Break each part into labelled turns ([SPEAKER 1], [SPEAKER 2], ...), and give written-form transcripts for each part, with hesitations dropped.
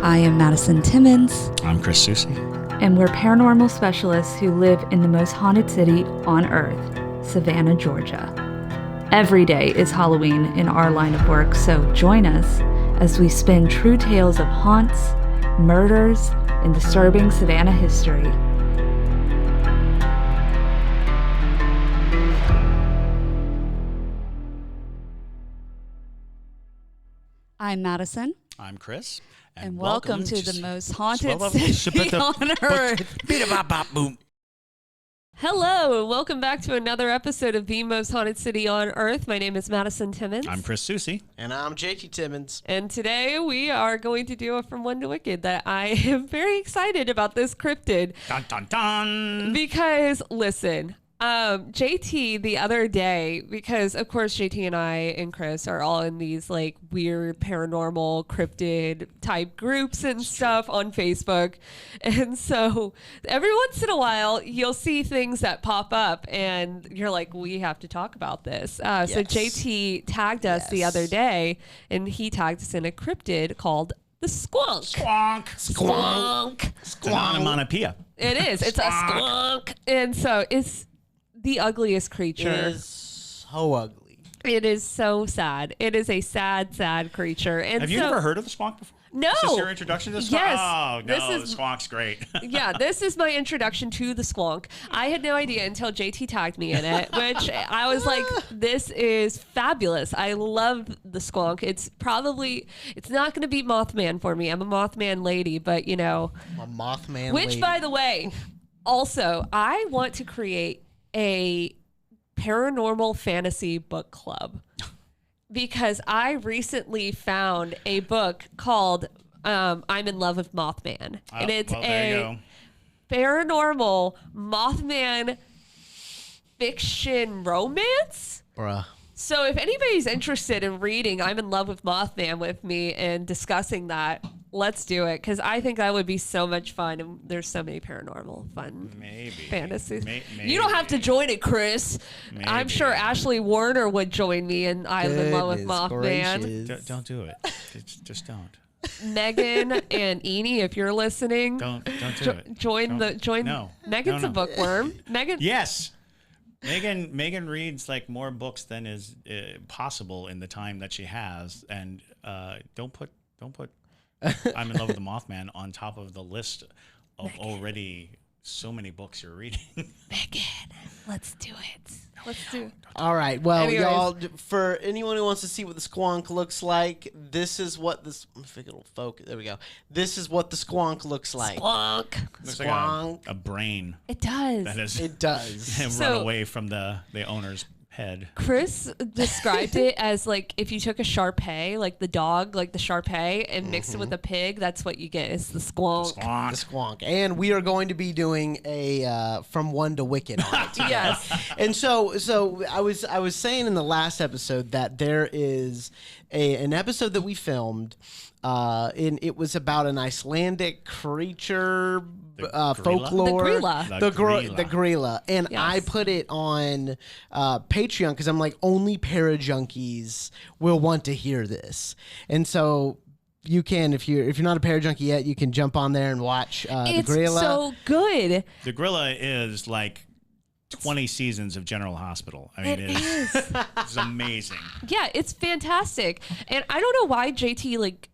[SPEAKER 1] I am Madison Timmons.
[SPEAKER 2] I'm Chris Soucy.
[SPEAKER 1] And we're paranormal specialists who live in the most haunted city on earth, Savannah, Georgia. Every day is Halloween in our line of work, so join us as we spin true tales of haunts, murders, and disturbing Savannah history. I'm Madison.
[SPEAKER 2] I'm Chris.
[SPEAKER 1] And welcome to the most haunted city on earth.
[SPEAKER 3] Hello, and welcome back to another episode of the most haunted city on earth. My name is Madison Timmons.
[SPEAKER 2] I'm Chris Soucy.
[SPEAKER 4] And I'm JT Timmons.
[SPEAKER 3] And today we are going to do a From One to Wicked that I am very excited about this cryptid.
[SPEAKER 2] Dun, dun, dun.
[SPEAKER 3] Because, listen, JT the other day, because of course JT and I and Chris are all in these like weird paranormal cryptid type groups and stuff on Facebook. And so every once in a while you'll see things that pop up and you're like, we have to talk about this. So JT tagged us the other day and he tagged us in a cryptid called the SQUONK.
[SPEAKER 2] SQUONK.
[SPEAKER 3] SQUONK.
[SPEAKER 2] It's an onomatopoeia.
[SPEAKER 3] It is. It's a SQUONK. And so it's the ugliest creature.
[SPEAKER 4] It is so ugly.
[SPEAKER 3] It is so sad. It is a sad, sad creature. And
[SPEAKER 2] Have you ever heard of the SQUONK before?
[SPEAKER 3] No.
[SPEAKER 2] Is this your introduction to the SQUONK?
[SPEAKER 3] Yes.
[SPEAKER 2] Oh, no,
[SPEAKER 3] This
[SPEAKER 2] the SQUONK's great.
[SPEAKER 3] Yeah, this is my introduction to the SQUONK. I had no idea until JT tagged me in it, which I was like, this is fabulous. I love the SQUONK. It's not going to beat Mothman for me. I'm a Mothman lady, but you know.
[SPEAKER 4] A Mothman
[SPEAKER 3] Which,
[SPEAKER 4] lady.
[SPEAKER 3] by the way, also, I want to create a paranormal fantasy book club because I recently found a book called I'm in Love with Mothman. And it's a paranormal Mothman fiction romance.
[SPEAKER 4] Bruh.
[SPEAKER 3] So if anybody's interested in reading I'm in Love with Mothman with me and discussing that, let's do it, because I think that would be so much fun, and there's so many paranormal fun fantasies.
[SPEAKER 2] Maybe.
[SPEAKER 3] You don't have to join it, Chris.
[SPEAKER 2] Maybe.
[SPEAKER 3] I'm sure Ashley Warner would join me in I'm in Love with Mothman.
[SPEAKER 2] Don't do it. Just don't.
[SPEAKER 3] Megan and Eni, if you're listening,
[SPEAKER 2] Don't do it.
[SPEAKER 3] Join.
[SPEAKER 2] No.
[SPEAKER 3] Megan's a bookworm. Megan.
[SPEAKER 2] Yes. Megan reads like more books than is possible in the time that she has, and don't put I'm in Love with the Mothman on top of the list of already so many books you're reading.
[SPEAKER 3] Megan, let's do it. Let's do it.
[SPEAKER 4] All right. Well,
[SPEAKER 3] Anyways.
[SPEAKER 4] y'all, for anyone who wants to see what the SQUONK looks like, this is what this. I think it'll focus. There we go. This is what the SQUONK looks like.
[SPEAKER 3] SQUONK.
[SPEAKER 2] Looks
[SPEAKER 4] SQUONK.
[SPEAKER 2] like a brain
[SPEAKER 3] It does.
[SPEAKER 2] that is
[SPEAKER 4] It does.
[SPEAKER 2] run away from the owner's head.
[SPEAKER 3] Chris described it as like if you took a Shar-Pei, like the dog, like the Shar-Pei, and mixed it with a pig, that's what you get. It's the SQUONK.
[SPEAKER 4] The SQUONK. And we are going to be doing a From One to Wicked on it.
[SPEAKER 3] Yes.
[SPEAKER 4] And so I was saying in the last episode that there is an episode that we filmed, and it was about an Icelandic creature folklore.
[SPEAKER 3] The Grilla.
[SPEAKER 4] The Grilla. And
[SPEAKER 3] Yes.
[SPEAKER 4] I put it on Patreon because I'm like, only parajunkies will want to hear this. And so you can, if you're not a parajunkie yet, you can jump on there and watch the
[SPEAKER 3] It's
[SPEAKER 4] Grilla.
[SPEAKER 3] so good.
[SPEAKER 2] The Grilla is like 20 seasons of General Hospital. I mean, it's amazing.
[SPEAKER 3] Yeah, it's fantastic. And I don't know why JT like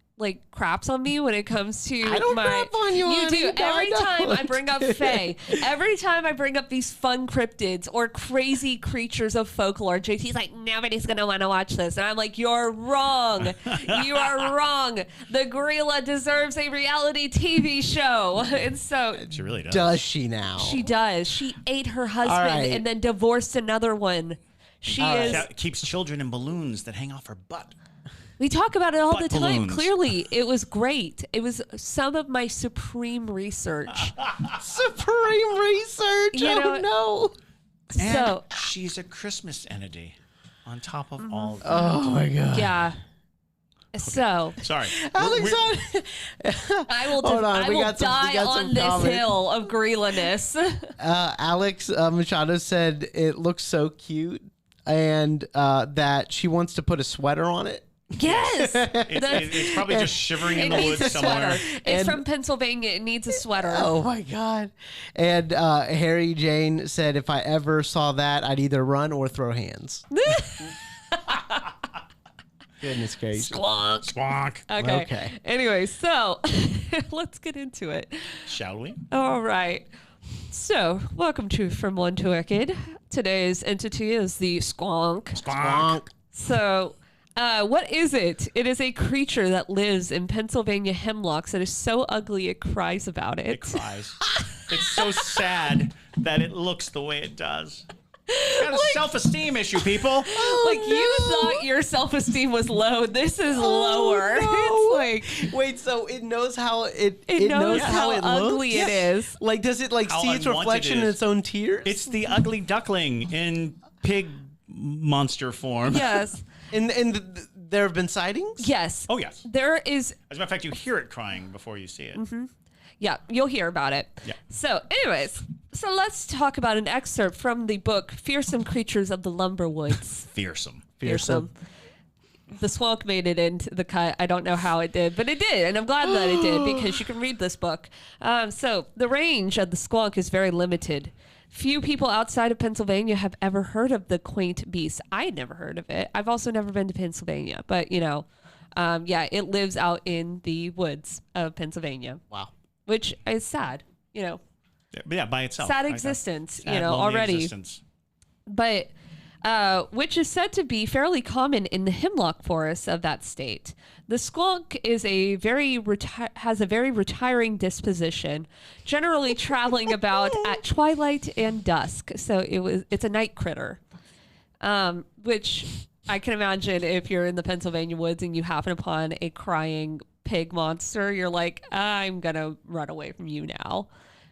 [SPEAKER 3] craps on me when it comes to
[SPEAKER 4] I don't crap on you,
[SPEAKER 3] You
[SPEAKER 4] honey.
[SPEAKER 3] do.
[SPEAKER 4] No,
[SPEAKER 3] Every
[SPEAKER 4] I
[SPEAKER 3] time I
[SPEAKER 4] don't.
[SPEAKER 3] bring up Fae, every time I bring up these fun cryptids or crazy creatures of folklore, JT's like, nobody's going to want to watch this. And I'm like, you're wrong. You are wrong. The Gorilla deserves a reality TV show. And so
[SPEAKER 2] She really does.
[SPEAKER 4] Does she now?
[SPEAKER 3] she does. She ate her husband
[SPEAKER 4] right.
[SPEAKER 3] and then divorced another one. She is.
[SPEAKER 2] Keeps children in balloons that hang off her butt.
[SPEAKER 3] We talk about it all
[SPEAKER 2] Butt
[SPEAKER 3] the time.
[SPEAKER 2] balloons.
[SPEAKER 3] Clearly, it was great. It was some of my supreme research.
[SPEAKER 4] Supreme research.
[SPEAKER 3] You know-
[SPEAKER 4] No.
[SPEAKER 2] And
[SPEAKER 3] So,
[SPEAKER 2] she's a Christmas entity on top of all.
[SPEAKER 4] Oh my god.
[SPEAKER 3] yeah. So,
[SPEAKER 2] Sorry.
[SPEAKER 4] Alex,
[SPEAKER 3] I will,
[SPEAKER 4] Hold on,
[SPEAKER 3] I
[SPEAKER 4] we
[SPEAKER 3] will
[SPEAKER 4] got some-
[SPEAKER 3] die
[SPEAKER 4] we got
[SPEAKER 3] on
[SPEAKER 4] some
[SPEAKER 3] this
[SPEAKER 4] comments.
[SPEAKER 3] hill of Greeliness.
[SPEAKER 4] Alex Machado said it looks so cute, and that she wants to put a sweater on it.
[SPEAKER 3] Yes.
[SPEAKER 2] It's probably just shivering in
[SPEAKER 3] It
[SPEAKER 2] the
[SPEAKER 3] needs
[SPEAKER 2] woods
[SPEAKER 3] a
[SPEAKER 2] somewhere.
[SPEAKER 3] sweater. It's from Pennsylvania. It needs a sweater.
[SPEAKER 4] Oh my God. And Harry Jane said, if I ever saw that, I'd either run or throw hands. Goodness gracious.
[SPEAKER 3] Squonk.
[SPEAKER 2] Squonk.
[SPEAKER 3] Okay. Anyway, so let's get into it.
[SPEAKER 2] Shall we?
[SPEAKER 3] All right. So, welcome to From One to Wicked. Today's entity is the SQUONK.
[SPEAKER 2] Squonk.
[SPEAKER 3] So, what is it? It is a creature that lives in Pennsylvania hemlocks that is so ugly it cries about it.
[SPEAKER 2] It cries. It's so sad that it looks the way it does. It's got a self-esteem issue, people.
[SPEAKER 3] You thought your self-esteem was low. This is lower.
[SPEAKER 4] no.
[SPEAKER 3] It's like
[SPEAKER 4] Wait, so it knows how it
[SPEAKER 3] knows how
[SPEAKER 4] it
[SPEAKER 3] ugly
[SPEAKER 4] looks?
[SPEAKER 3] it is.
[SPEAKER 4] Like, does it
[SPEAKER 2] How
[SPEAKER 4] see its
[SPEAKER 2] unwanted
[SPEAKER 4] reflection
[SPEAKER 2] it
[SPEAKER 4] in
[SPEAKER 2] is.
[SPEAKER 4] its own tears?
[SPEAKER 2] It's the ugly duckling in pig monster form.
[SPEAKER 3] Yes.
[SPEAKER 4] and there have been sightings?
[SPEAKER 3] Yes.
[SPEAKER 2] Oh, yes.
[SPEAKER 3] There is.
[SPEAKER 2] As a matter of fact, you hear it crying before you see it.
[SPEAKER 3] Yeah, you'll hear about it.
[SPEAKER 2] Yeah.
[SPEAKER 3] So, anyways, let's talk about an excerpt from the book "Fearsome Creatures of the Lumber Woods."
[SPEAKER 2] Fearsome.
[SPEAKER 3] Fearsome. The SQUONK made it into the cut. I don't know how it did, but it did, and I'm glad that it did because you can read this book. So the range of the SQUONK is very limited. Few people outside of Pennsylvania have ever heard of the quaint beast. I had never heard of it. I've also never been to Pennsylvania, but it lives out in the woods of Pennsylvania.
[SPEAKER 4] Wow.
[SPEAKER 3] Which is sad,
[SPEAKER 2] Yeah, by itself.
[SPEAKER 3] sad
[SPEAKER 2] Like
[SPEAKER 3] existence,
[SPEAKER 2] sad, lonely
[SPEAKER 3] already.
[SPEAKER 2] Existence.
[SPEAKER 3] But which is said to be fairly common in the hemlock forests of that state. The SQUONK is has a very retiring disposition, generally traveling about at twilight and dusk. So it's a night critter, which I can imagine if you're in the Pennsylvania woods and you happen upon a crying pig monster, you're like, I'm gonna run away from you now,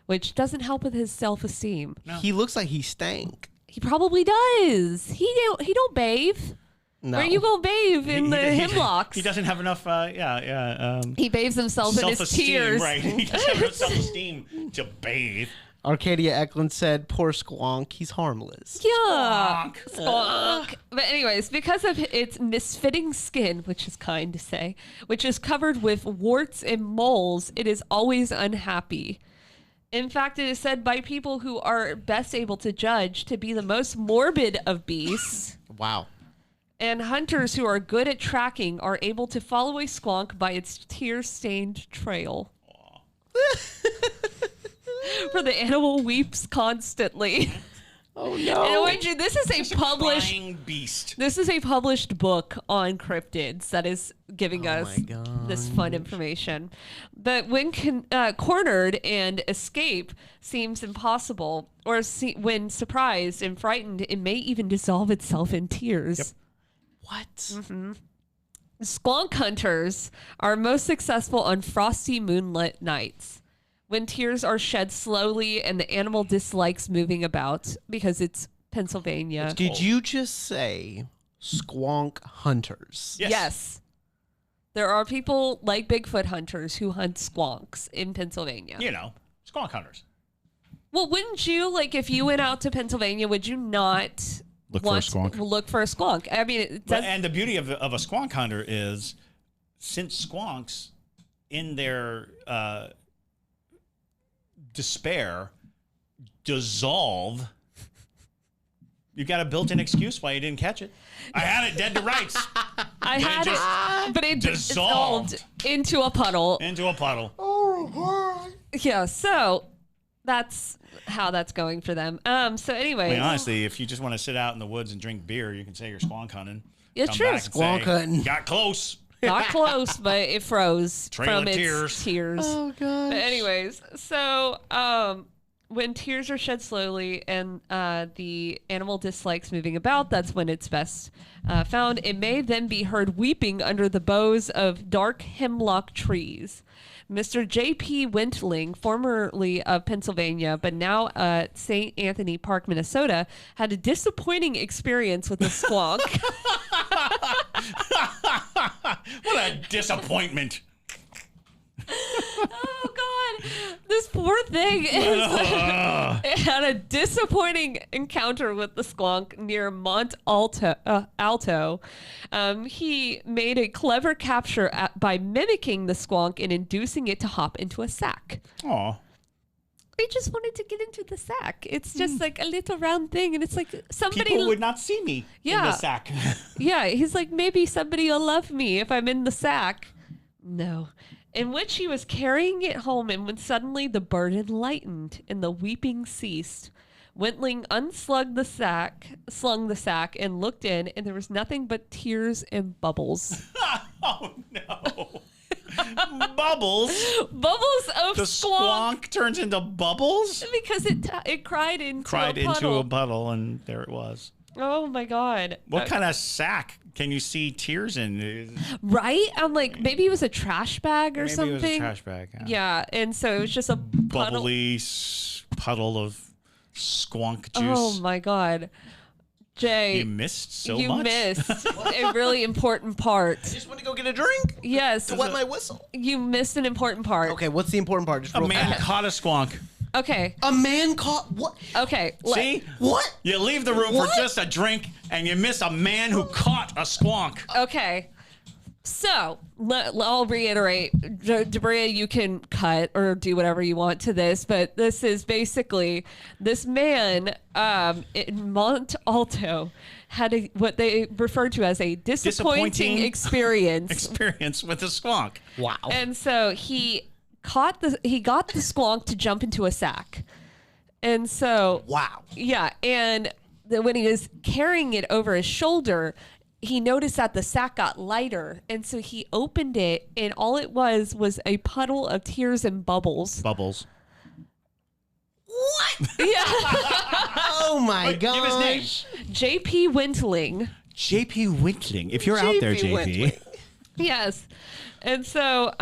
[SPEAKER 3] which doesn't help with his self-esteem.
[SPEAKER 2] No.
[SPEAKER 4] He looks like he stank.
[SPEAKER 3] He probably does. He don't bathe.
[SPEAKER 4] No.
[SPEAKER 3] Where you go bathe in the
[SPEAKER 2] He
[SPEAKER 3] hemlocks?
[SPEAKER 2] He doesn't have enough,
[SPEAKER 3] He bathes himself in his
[SPEAKER 2] self-esteem,
[SPEAKER 3] tears.
[SPEAKER 2] right? He doesn't have enough self-esteem to bathe.
[SPEAKER 4] Arcadia Eklund said, poor SQUONK, he's harmless.
[SPEAKER 3] Yeah.
[SPEAKER 2] Squonk.
[SPEAKER 3] Squonk. But anyways, because of its misfitting skin, which is kind to say, which is covered with warts and moles, it is always unhappy. In fact, it is said by people who are best able to judge to be the most morbid of beasts.
[SPEAKER 4] Wow.
[SPEAKER 3] And hunters who are good at tracking are able to follow a SQUONK by its tear-stained trail. For the animal weeps constantly.
[SPEAKER 4] Oh,
[SPEAKER 3] And
[SPEAKER 4] no.
[SPEAKER 3] mind you, this is
[SPEAKER 2] It's
[SPEAKER 3] a published.
[SPEAKER 2] crying beast.
[SPEAKER 3] This is a published book on cryptids that is giving
[SPEAKER 4] Oh
[SPEAKER 3] us
[SPEAKER 4] my
[SPEAKER 3] this fun information. But when cornered and escape seems impossible, or when surprised and frightened, it may even dissolve itself in tears.
[SPEAKER 2] Yep.
[SPEAKER 4] What?
[SPEAKER 3] SQUONK hunters are most successful on frosty moonlit nights, when tears are shed slowly and the animal dislikes moving about because it's Pennsylvania.
[SPEAKER 4] Did you just say SQUONK hunters?
[SPEAKER 2] Yes.
[SPEAKER 3] There are people like Bigfoot hunters who hunt SQUONKs in Pennsylvania.
[SPEAKER 2] Squonk hunters.
[SPEAKER 3] Well, wouldn't you, if you went out to Pennsylvania, would you not
[SPEAKER 2] Look for a squonk.
[SPEAKER 3] Look for a SQUONK. I mean, it does,
[SPEAKER 2] And the beauty of a squonk hunter is, since squonks, in their despair, dissolve. You got a built-in excuse why you didn't catch it. I had it dead to rights.
[SPEAKER 3] I had it, but it
[SPEAKER 2] dissolved.
[SPEAKER 3] dissolved into a puddle.
[SPEAKER 2] Into a puddle.
[SPEAKER 3] Yeah, so that's how that's going for them. So anyway,
[SPEAKER 2] I mean, honestly, if you just want to sit out in the woods and drink beer, you can say you're squonk hunting.
[SPEAKER 3] It's
[SPEAKER 2] Come
[SPEAKER 3] true.
[SPEAKER 2] back and
[SPEAKER 4] Squonk
[SPEAKER 2] say,
[SPEAKER 4] hunting.
[SPEAKER 2] Got close.
[SPEAKER 3] not close, but it froze
[SPEAKER 2] Trail
[SPEAKER 3] from
[SPEAKER 2] of
[SPEAKER 3] its tears.
[SPEAKER 4] Oh, God.
[SPEAKER 3] But anyways, so when tears are shed slowly and the animal dislikes moving about, that's when it's best found. It may then be heard weeping under the boughs of dark hemlock trees. Mr. J.P. Wentling, formerly of Pennsylvania, but now at St. Anthony Park, Minnesota, had a disappointing experience with a SQUONK.
[SPEAKER 2] What a disappointment.
[SPEAKER 3] Oh, God. This poor thing had a disappointing encounter with the squonk near Mont Alto. He made a clever capture by mimicking the squonk and inducing it to hop into a sack.
[SPEAKER 2] Aw.
[SPEAKER 3] They just wanted to get into the sack. It's just like a little round thing, and it's like somebody
[SPEAKER 2] People would not see me in the sack.
[SPEAKER 3] Yeah, he's like, maybe somebody will love me if I'm in the sack. No. In which he was carrying it home, and when suddenly the burden lightened and the weeping ceased, Wentling slung the sack, and looked in, and there was nothing but tears and bubbles.
[SPEAKER 2] Oh, no. Bubbles?
[SPEAKER 3] Bubbles of
[SPEAKER 2] The squonk turns into bubbles?
[SPEAKER 3] Because it cried into
[SPEAKER 2] a puddle, and there it was.
[SPEAKER 3] Oh, my God.
[SPEAKER 2] What kind of sack can you see tears in?
[SPEAKER 3] Right? I'm like, maybe it was a trash bag or something.
[SPEAKER 2] Maybe it was a trash bag.
[SPEAKER 3] Yeah, and so it was just a puddle.
[SPEAKER 2] Bubbly puddle of squonk juice.
[SPEAKER 3] Oh, my God. Jay.
[SPEAKER 2] You missed so much.
[SPEAKER 3] You missed a really important part.
[SPEAKER 4] I just want to go get a drink?
[SPEAKER 3] Yes.
[SPEAKER 4] To wet my whistle.
[SPEAKER 3] You missed an important part.
[SPEAKER 4] Okay, what's the important part? Just
[SPEAKER 2] A
[SPEAKER 4] real
[SPEAKER 2] man
[SPEAKER 4] fast.
[SPEAKER 2] caught a squonk.
[SPEAKER 3] Okay.
[SPEAKER 4] A man caught what?
[SPEAKER 3] Okay.
[SPEAKER 2] See?
[SPEAKER 4] What?
[SPEAKER 2] You leave the room
[SPEAKER 4] What?
[SPEAKER 2] for just a drink, and you miss a man who caught a squonk.
[SPEAKER 3] Okay. So, I'll reiterate. Debria, you can cut or do whatever you want to this, but this is basically this man in Mont Alto had what they referred to as a disappointing experience.
[SPEAKER 2] Experience with a squonk.
[SPEAKER 4] Wow.
[SPEAKER 3] And so he got the squonk to jump into a sack. And so
[SPEAKER 4] Wow.
[SPEAKER 3] yeah, and when he was carrying it over his shoulder, he noticed that the sack got lighter, and so he opened it, and all it was a puddle of tears and bubbles.
[SPEAKER 2] Bubbles.
[SPEAKER 4] What?
[SPEAKER 3] Yeah.
[SPEAKER 4] Oh my
[SPEAKER 2] Give his name.
[SPEAKER 4] gosh.
[SPEAKER 3] J.P. Wintling.
[SPEAKER 2] J.P. Wintling. If you're out there,
[SPEAKER 4] J.P.
[SPEAKER 2] J.P.
[SPEAKER 4] Wintling.
[SPEAKER 3] Yes. And so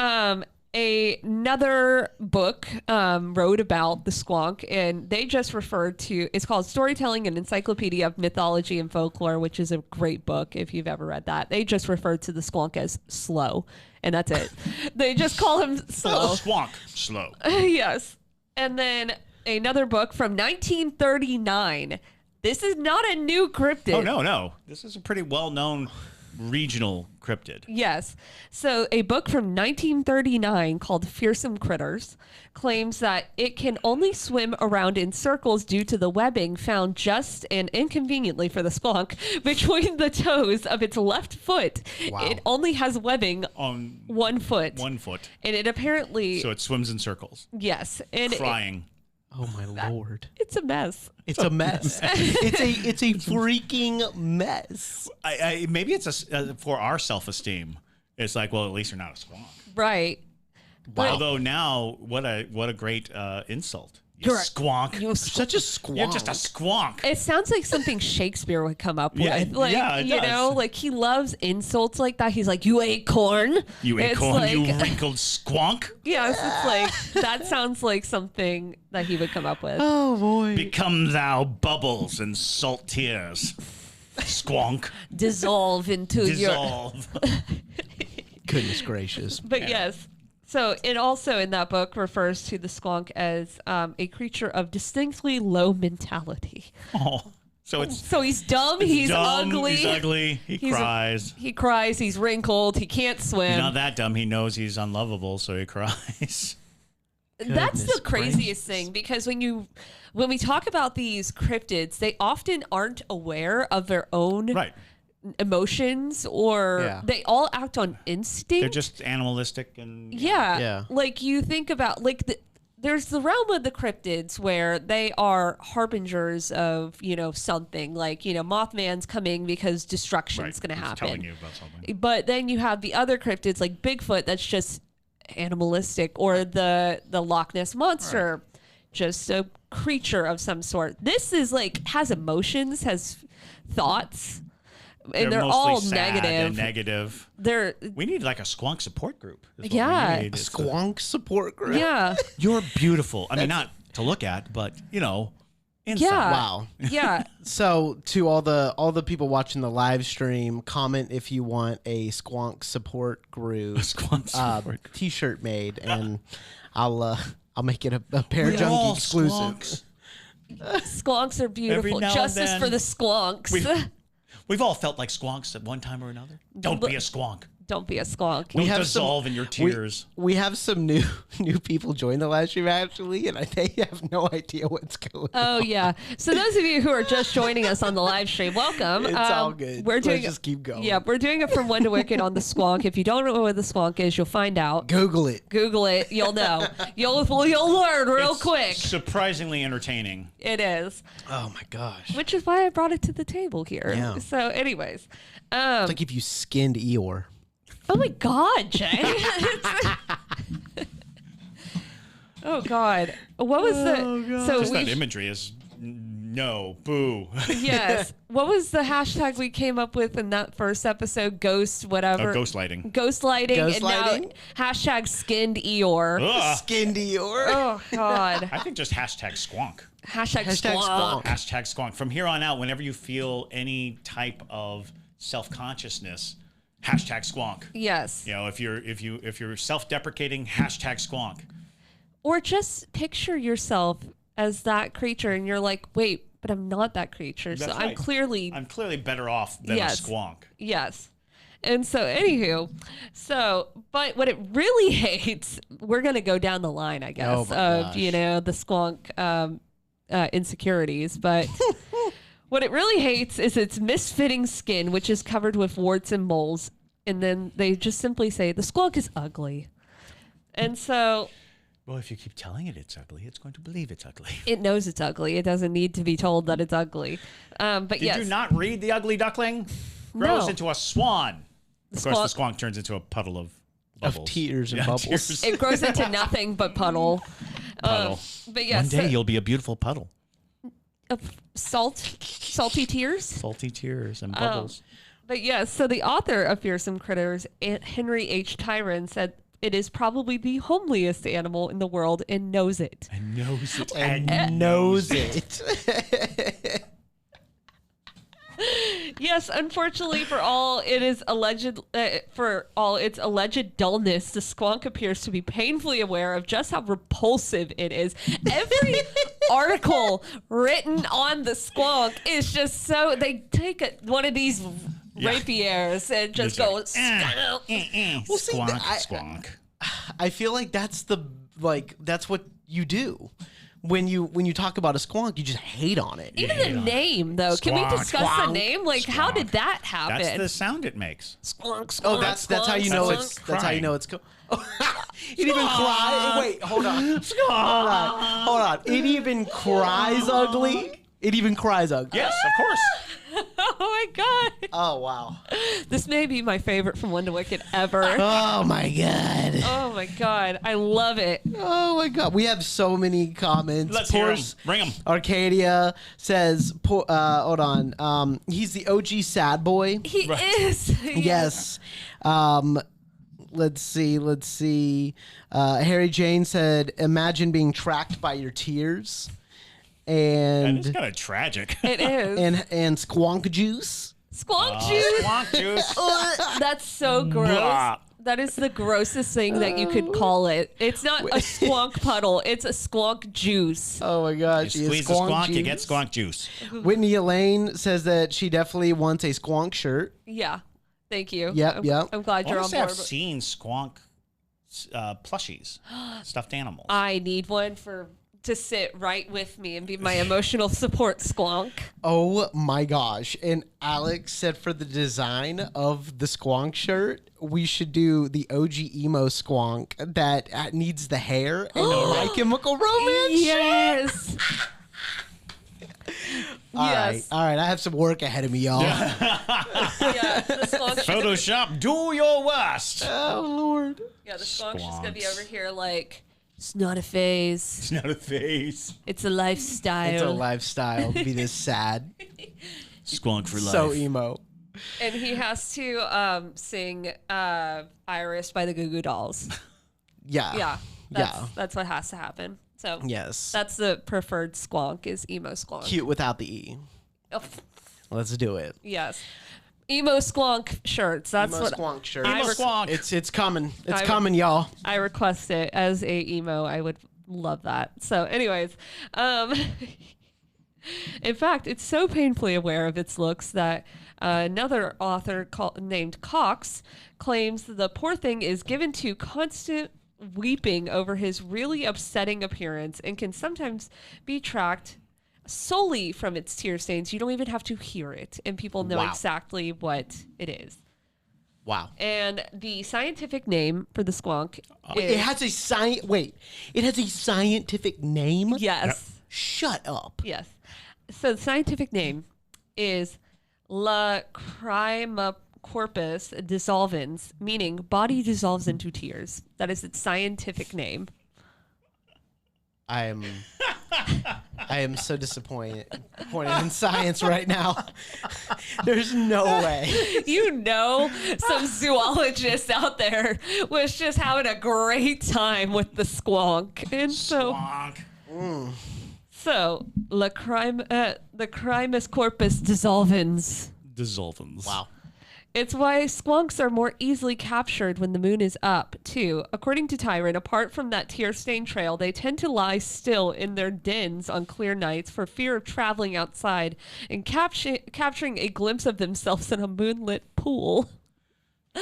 [SPEAKER 3] another book wrote about the squonk, and they just referred to, it's called Storytelling and Encyclopedia of Mythology and Folklore, which is a great book if you've ever read that. They just referred to the squonk as slow, and that's it. They just call him slow.
[SPEAKER 2] Squonk. Slow.
[SPEAKER 3] Yes. And then another book from 1939. This is not a new cryptid.
[SPEAKER 2] Oh, no. This is a pretty well-known regional cryptid.
[SPEAKER 3] Yes. So a book from 1939 called Fearsome Critters claims that it can only swim around in circles due to the webbing found just and inconveniently for the squonk between the toes of its left foot.
[SPEAKER 4] Wow.
[SPEAKER 3] It only has webbing
[SPEAKER 2] On
[SPEAKER 3] 1 foot.
[SPEAKER 2] 1 foot.
[SPEAKER 3] And it apparently,
[SPEAKER 2] So it swims in circles,
[SPEAKER 3] yes. And
[SPEAKER 2] crying.
[SPEAKER 4] Oh my Lord.
[SPEAKER 3] it's a mess.
[SPEAKER 4] It's a mess. it's a freaking mess.
[SPEAKER 2] Maybe it's for our self-esteem. It's like, well, at least you're not a squonk.
[SPEAKER 3] Right.
[SPEAKER 4] Wow.
[SPEAKER 2] Although now, what a great insult.
[SPEAKER 3] You're a-
[SPEAKER 2] squonk.
[SPEAKER 3] You're
[SPEAKER 4] Such a squonk.
[SPEAKER 2] You're just a squonk.
[SPEAKER 3] It sounds like something Shakespeare would come up
[SPEAKER 2] Yeah,
[SPEAKER 3] with. Like,
[SPEAKER 2] yeah, it
[SPEAKER 3] you
[SPEAKER 2] does.
[SPEAKER 3] know, like he loves insults like that. He's like, you ate corn.
[SPEAKER 2] You ate
[SPEAKER 3] It's
[SPEAKER 2] corn,
[SPEAKER 3] like,
[SPEAKER 2] you wrinkled squonk.
[SPEAKER 3] yes, it's like, that sounds like something that he would come up with.
[SPEAKER 4] Oh boy.
[SPEAKER 2] Become thou bubbles and salt tears. Squonk.
[SPEAKER 3] Dissolve into your.
[SPEAKER 2] Dissolve.
[SPEAKER 4] Goodness gracious.
[SPEAKER 3] But yes. So it also in that book refers to the squonk as a creature of distinctly low mentality.
[SPEAKER 2] Oh. So it's
[SPEAKER 3] So he's dumb, he's
[SPEAKER 2] dumb,
[SPEAKER 3] ugly.
[SPEAKER 2] He's ugly. He cries.
[SPEAKER 3] He cries, he's wrinkled, he can't swim.
[SPEAKER 2] He's not that dumb. He knows he's unlovable, so he cries.
[SPEAKER 3] That's the
[SPEAKER 4] Goodness
[SPEAKER 3] craziest
[SPEAKER 4] gracious.
[SPEAKER 3] thing, because when we talk about these cryptids, they often aren't aware of their own
[SPEAKER 2] Right.
[SPEAKER 3] emotions, or
[SPEAKER 4] Yeah.
[SPEAKER 3] they all act on instinct.
[SPEAKER 2] They're just animalistic and
[SPEAKER 3] yeah.
[SPEAKER 4] Yeah.
[SPEAKER 3] Like you think about there's the realm of the cryptids where they are harbingers of, something like, Mothman's coming because destruction's going to
[SPEAKER 2] He's
[SPEAKER 3] happen.
[SPEAKER 2] telling you about something.
[SPEAKER 3] But then you have the other cryptids like Bigfoot that's just animalistic, or the Loch Ness monster, just a creature of some sort. This is like has emotions, has thoughts, and they're
[SPEAKER 2] mostly
[SPEAKER 3] all
[SPEAKER 2] sad and
[SPEAKER 3] negative.
[SPEAKER 2] negative. We need like a squonk support group. is what we
[SPEAKER 3] Yeah.
[SPEAKER 2] need.
[SPEAKER 4] A
[SPEAKER 2] It's
[SPEAKER 4] squonk support group.
[SPEAKER 3] Yeah.
[SPEAKER 2] You're beautiful. I mean, not to look at, but inside.
[SPEAKER 3] Yeah.
[SPEAKER 4] Wow.
[SPEAKER 3] Yeah.
[SPEAKER 4] So to all the people watching the live stream, comment if you want a squonk support group
[SPEAKER 2] Squonk support group.
[SPEAKER 4] t-shirt made, and I'll I'll make it a Pear
[SPEAKER 2] We
[SPEAKER 4] Junkie
[SPEAKER 2] all
[SPEAKER 4] exclusive.
[SPEAKER 2] squonks.
[SPEAKER 3] Squonks are beautiful.
[SPEAKER 2] now and
[SPEAKER 3] Justice
[SPEAKER 2] then,
[SPEAKER 3] for the squonks.
[SPEAKER 2] We've all felt like squonks at one time or another. Don't be a squonk.
[SPEAKER 3] Don't be a squonk.
[SPEAKER 2] Don't
[SPEAKER 4] have
[SPEAKER 2] dissolve in your tears.
[SPEAKER 4] We have some new people join the live stream actually, and they have no idea what's going on.
[SPEAKER 3] Oh yeah. So those of you who are just joining us on the live stream, welcome.
[SPEAKER 4] It's all good.
[SPEAKER 3] We're doing
[SPEAKER 4] Let's just keep going.
[SPEAKER 3] Yeah, we're doing it from One to Wicked on the Squonk. If you don't know what the Squonk is, you'll find out.
[SPEAKER 4] Google it.
[SPEAKER 3] Google it. You'll know. You'll learn real
[SPEAKER 2] It's
[SPEAKER 3] quick.
[SPEAKER 2] surprisingly entertaining.
[SPEAKER 3] It is.
[SPEAKER 4] Oh my gosh.
[SPEAKER 3] Which is why I brought it to the table here.
[SPEAKER 4] Yeah.
[SPEAKER 3] So, anyways.
[SPEAKER 4] It's like if you skinned Eeyore.
[SPEAKER 3] Oh my God, Jay. Oh God. What was the so
[SPEAKER 2] Just
[SPEAKER 3] we
[SPEAKER 2] that imagery is no, boo.
[SPEAKER 3] yes. What was the hashtag we came up with in that first episode? Ghost whatever.
[SPEAKER 2] Ghost lighting.
[SPEAKER 3] Ghostlighting. And
[SPEAKER 4] Ghostlighting?
[SPEAKER 3] now hashtag skinned Eeyore.
[SPEAKER 2] Ugh.
[SPEAKER 4] Skinned Eeyore.
[SPEAKER 3] Oh God.
[SPEAKER 2] I think just hashtag squonk.
[SPEAKER 3] Hashtag
[SPEAKER 4] Hashtag
[SPEAKER 3] squonk.
[SPEAKER 4] squonk.
[SPEAKER 2] Hashtag squonk. From here on out, whenever you feel any type of self-consciousness, hashtag squonk.
[SPEAKER 3] Yes.
[SPEAKER 2] You know, if you're self-deprecating, hashtag squonk.
[SPEAKER 3] Or just picture yourself as that creature and you're like, wait, but I'm not that creature.
[SPEAKER 2] That's
[SPEAKER 3] so I'm
[SPEAKER 2] right.
[SPEAKER 3] clearly
[SPEAKER 2] I'm clearly better off than
[SPEAKER 3] Yes.
[SPEAKER 2] a squonk.
[SPEAKER 3] yes. And so, anywho, but what it really hates, we're going to go down the line, I guess,
[SPEAKER 4] Oh my
[SPEAKER 3] of,
[SPEAKER 4] gosh.
[SPEAKER 3] the squonk insecurities. But what it really hates is its misfitting skin, which is covered with warts and moles. And then they just simply say, the squonk is ugly. And so
[SPEAKER 2] Well, if you keep telling it it's ugly, it's going to believe it's ugly.
[SPEAKER 3] it knows it's ugly. It doesn't need to be told that it's ugly. But
[SPEAKER 2] Did
[SPEAKER 3] yes.
[SPEAKER 2] you not read The Ugly Duckling? Grows
[SPEAKER 3] No.
[SPEAKER 2] into a swan. Of course, the
[SPEAKER 3] squonk-
[SPEAKER 2] squonk turns into a puddle of bubbles.
[SPEAKER 4] tears and bubbles.
[SPEAKER 2] tears.
[SPEAKER 3] It grows into nothing but puddle.
[SPEAKER 2] Puddle.
[SPEAKER 3] But yes,
[SPEAKER 2] One day you'll be a beautiful puddle.
[SPEAKER 3] salty tears.
[SPEAKER 2] Salty tears and bubbles.
[SPEAKER 3] But yes, so the author of Fearsome Critters, Henry H. Tyron, said it is probably the homeliest animal in the world and knows it.
[SPEAKER 2] And knows it.
[SPEAKER 4] And knows it.
[SPEAKER 3] Yes, unfortunately for all its alleged dullness, the squonk appears to be painfully aware of just how repulsive it is. Every article written on the squonk is just so they take one of these rapiers and just go
[SPEAKER 2] Well, see, squonk, squonk.
[SPEAKER 4] I feel like that's what you do. When you talk about a squonk, you just hate on it.
[SPEAKER 3] Even the name, though. Can we
[SPEAKER 2] Squonk,
[SPEAKER 3] discuss the
[SPEAKER 4] squonk,
[SPEAKER 3] name? Like, how did that
[SPEAKER 2] That's
[SPEAKER 3] happen?
[SPEAKER 2] the sound it makes.
[SPEAKER 3] Squonk, squonk,
[SPEAKER 4] Oh, that's how you know
[SPEAKER 3] squonk.
[SPEAKER 4] it's that's how you
[SPEAKER 2] Crying.
[SPEAKER 4] know it's. It even cries. Wait, hold on. Hold on. It even cries ugly. It even cries ugly.
[SPEAKER 2] Yes, of course.
[SPEAKER 3] Oh my god!
[SPEAKER 4] Oh wow.
[SPEAKER 3] This may be my favorite from One to Wicked ever.
[SPEAKER 4] Oh my god.
[SPEAKER 3] Oh my god, I love it.
[SPEAKER 4] Oh my god. We have so many comments.
[SPEAKER 2] Let's hear 'em.
[SPEAKER 4] Poor
[SPEAKER 2] Bring 'em.
[SPEAKER 4] Arcadia says, hold on. He's the OG sad boy.
[SPEAKER 3] He
[SPEAKER 2] Right.
[SPEAKER 3] is.
[SPEAKER 4] Yes. Let's see. Harry Jane said, imagine being tracked by your tears.
[SPEAKER 2] And it's
[SPEAKER 4] And
[SPEAKER 2] kind of tragic.
[SPEAKER 3] It is.
[SPEAKER 4] and Squonk Juice.
[SPEAKER 3] Squonk juice.
[SPEAKER 2] Squonk juice.
[SPEAKER 3] That's so gross.
[SPEAKER 2] Blah.
[SPEAKER 3] That is the grossest thing that you could call it. It's not a squonk puddle. It's a squonk juice.
[SPEAKER 4] Oh my gosh.
[SPEAKER 2] You squeeze the squonk, you get squonk juice.
[SPEAKER 4] Whitney Elaine says that she definitely wants a Squonk shirt.
[SPEAKER 3] Yeah. Thank you.
[SPEAKER 4] Yep, yep.
[SPEAKER 3] I'm glad you're on
[SPEAKER 2] Honestly,
[SPEAKER 3] board.
[SPEAKER 2] I've seen squonk plushies, stuffed animals.
[SPEAKER 3] I need one to sit right with me and be my emotional support squonk.
[SPEAKER 4] Oh my gosh. And Alex said for the design of the Squonk shirt, we should do the OG emo Squonk that needs the hair and a My Chemical Romance.
[SPEAKER 3] Yes. Yes.
[SPEAKER 4] All right. I have some work ahead of me, y'all.
[SPEAKER 3] Yeah. The squonk.
[SPEAKER 2] Photoshop, do your worst.
[SPEAKER 4] Oh, Lord.
[SPEAKER 3] Yeah, the skunk's just gonna be
[SPEAKER 2] Squonks.
[SPEAKER 3] over here like, it's not a phase.
[SPEAKER 2] It's not a face.
[SPEAKER 3] It's a lifestyle.
[SPEAKER 4] It's a lifestyle to be this sad.
[SPEAKER 2] Squonk for life.
[SPEAKER 4] So emo.
[SPEAKER 3] And he has to sing Iris by the Goo Goo Dolls.
[SPEAKER 4] Yeah.
[SPEAKER 3] Yeah. That's what has to happen. So
[SPEAKER 4] Yes.
[SPEAKER 3] that's the preferred squonk is emo squonk.
[SPEAKER 4] Cute without the E.
[SPEAKER 3] Oh,
[SPEAKER 4] Let's do it.
[SPEAKER 3] yes. Emo squonk shirts. That's
[SPEAKER 4] Emo
[SPEAKER 3] what
[SPEAKER 4] Squonk shirt.
[SPEAKER 3] I
[SPEAKER 2] Emo
[SPEAKER 3] rec-
[SPEAKER 2] squonk.
[SPEAKER 4] It's coming. It's
[SPEAKER 3] I-
[SPEAKER 4] coming, y'all.
[SPEAKER 3] I request it as a emo. I would love that. So, anyways, in fact, it's so painfully aware of its looks that another author named Cox claims the poor thing is given to constant weeping over his really upsetting appearance and can sometimes be tracked solely from its tear stains. You don't even have to hear it, and people know exactly what it is.
[SPEAKER 4] Wow.
[SPEAKER 3] And the scientific name for the squonk is...
[SPEAKER 4] It has a it has a scientific name?
[SPEAKER 3] Yes.
[SPEAKER 2] Yep.
[SPEAKER 4] Shut up.
[SPEAKER 3] Yes. So the scientific name is Lacrimocorpus dissolvens, meaning body dissolves into tears. That is its scientific name.
[SPEAKER 4] I am so disappointed in science right now. There's no way.
[SPEAKER 3] You know, some zoologist out there was just having a great time with the squonk. And
[SPEAKER 2] Squonk.
[SPEAKER 3] so the Lacrimocorpus dissolvens.
[SPEAKER 2] Dissolvens.
[SPEAKER 4] Wow.
[SPEAKER 3] It's why squonks are more easily captured when the moon is up, too. According to Tyron, apart from that tear-stained trail, they tend to lie still in their dens on clear nights for fear of traveling outside and capturing a glimpse of themselves in a moonlit pool.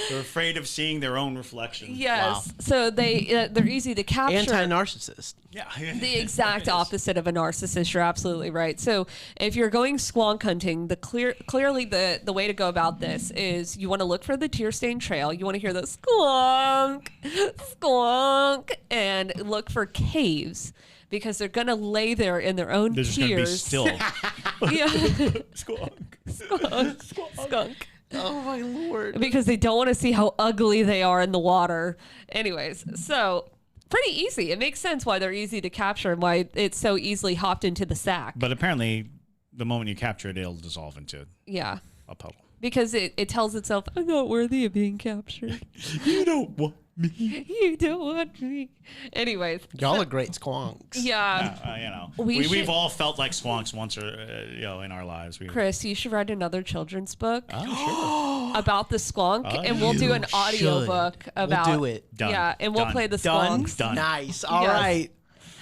[SPEAKER 2] They're afraid of seeing their own reflection.
[SPEAKER 3] Yes. Wow. So they're easy to capture.
[SPEAKER 4] Anti-narcissist.
[SPEAKER 2] Yeah.
[SPEAKER 3] The exact opposite of a narcissist. You're absolutely right. So if you're going squonk hunting, clearly the way to go about this is you want to look for the tear stained trail. You want to hear the squonk, squonk, and look for caves because they're going to lay there in their own
[SPEAKER 2] They're
[SPEAKER 3] tears.
[SPEAKER 2] just going to be still.
[SPEAKER 3] Yeah.
[SPEAKER 2] Squonk.
[SPEAKER 3] Skunk.
[SPEAKER 4] Oh my Lord.
[SPEAKER 3] Because they don't want to see how ugly they are in the water. Anyways, so pretty easy. It makes sense why they're easy to capture and why it's so easily hopped into the sack.
[SPEAKER 2] But apparently, the moment you capture it, it'll dissolve into
[SPEAKER 3] Yeah.
[SPEAKER 2] a puddle.
[SPEAKER 3] Because it tells itself, I'm not worthy of being captured.
[SPEAKER 2] You don't want me.
[SPEAKER 3] You don't want me. Anyways.
[SPEAKER 4] Y'all are great squonks.
[SPEAKER 3] Yeah.
[SPEAKER 2] We've all felt like squonks once or in our lives.
[SPEAKER 3] Chris, you should write another children's book
[SPEAKER 2] about
[SPEAKER 3] the squonk, and we'll do an audio book about.
[SPEAKER 4] We'll do it.
[SPEAKER 2] Done.
[SPEAKER 3] Yeah, and we'll play the
[SPEAKER 4] Done.
[SPEAKER 3] squonks.
[SPEAKER 2] Done.
[SPEAKER 4] Nice. All right.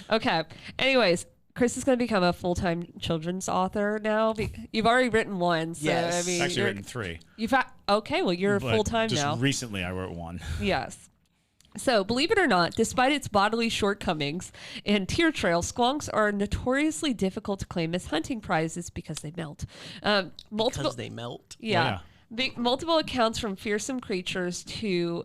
[SPEAKER 3] Okay. Anyways, Chris is going to become a full-time children's author now. You've already written one. So,
[SPEAKER 4] Yes.
[SPEAKER 3] I mean,
[SPEAKER 2] Actually written 3.
[SPEAKER 3] Okay, well, you're
[SPEAKER 2] But
[SPEAKER 3] full-time
[SPEAKER 2] just
[SPEAKER 3] now.
[SPEAKER 2] recently I wrote 1.
[SPEAKER 3] Yes. So, believe it or not, despite its bodily shortcomings and tear trails, squonks are notoriously difficult to claim as hunting prizes because they melt.
[SPEAKER 4] Because they melt.
[SPEAKER 3] Yeah. Multiple accounts from fearsome creatures to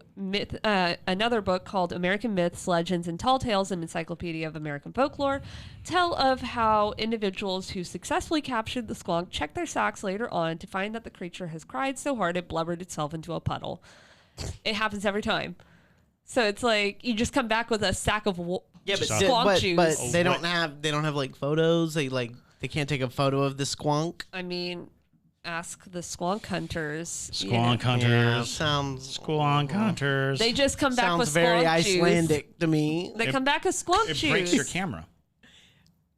[SPEAKER 3] another book called American Myths, Legends, and Tall Tales, an Encyclopedia of American Folklore, tell of how individuals who successfully captured the squonk check their sacks later on to find that the creature has cried so hard it blubbered itself into a puddle. It happens every time. So it's like you just come back with a sack of squonk juice.
[SPEAKER 4] But they don't have like photos. They can't take a photo of the squonk.
[SPEAKER 3] I mean, ask the squonk hunters.
[SPEAKER 2] Squonk hunters.
[SPEAKER 4] Yeah, sounds
[SPEAKER 2] Squonk hunters.
[SPEAKER 3] They just come back with
[SPEAKER 4] sounds very
[SPEAKER 3] squonk juice.
[SPEAKER 4] Icelandic to me.
[SPEAKER 3] They come back with squonk juice.
[SPEAKER 2] It breaks your camera.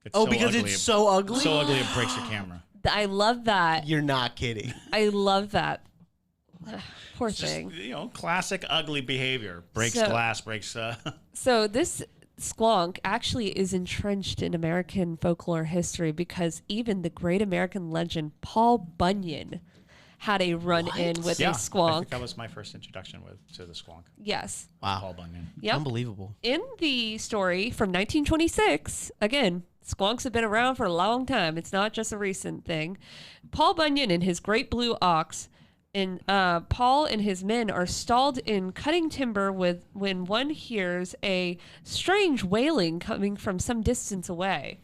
[SPEAKER 2] It's
[SPEAKER 4] Because
[SPEAKER 2] ugly.
[SPEAKER 4] it's so ugly.
[SPEAKER 2] So ugly it breaks your camera.
[SPEAKER 3] I love that.
[SPEAKER 4] You're not kidding.
[SPEAKER 3] I love that. Poor
[SPEAKER 2] It's
[SPEAKER 3] thing.
[SPEAKER 2] just, classic ugly behavior. Breaks glass, breaks...
[SPEAKER 3] So this squonk actually is entrenched in American folklore history because even the great American legend Paul Bunyan had a run-in with a
[SPEAKER 2] I
[SPEAKER 3] squonk.
[SPEAKER 2] think that was my first introduction to the squonk.
[SPEAKER 3] Yes.
[SPEAKER 4] Wow.
[SPEAKER 2] Paul Bunyan.
[SPEAKER 3] Yep.
[SPEAKER 4] Unbelievable.
[SPEAKER 3] In the story from 1926, again, squonks have been around for a long time. It's not just a recent thing. Paul Bunyan and his great blue ox and Paul and his men are stalled in cutting timber when one hears a strange wailing coming from some distance away.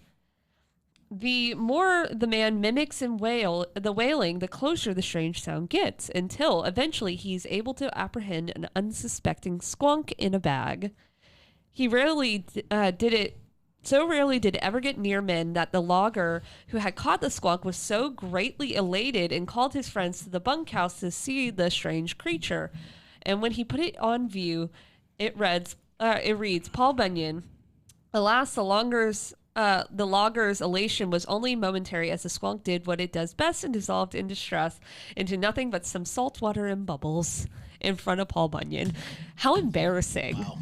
[SPEAKER 3] The more the man mimics and the wailing, the closer the strange sound gets, until eventually he's able to apprehend an unsuspecting squonk in a bag. He rarely did it. So rarely did it ever get near men that the logger who had caught the squonk was so greatly elated and called his friends to the bunkhouse to see the strange creature. And when he put it on view, it reads, Paul Bunyan, alas, the logger's elation was only momentary as the squonk did what it does best and dissolved in distress into nothing but some salt water and bubbles in front of Paul Bunyan. How embarrassing.
[SPEAKER 4] Wow.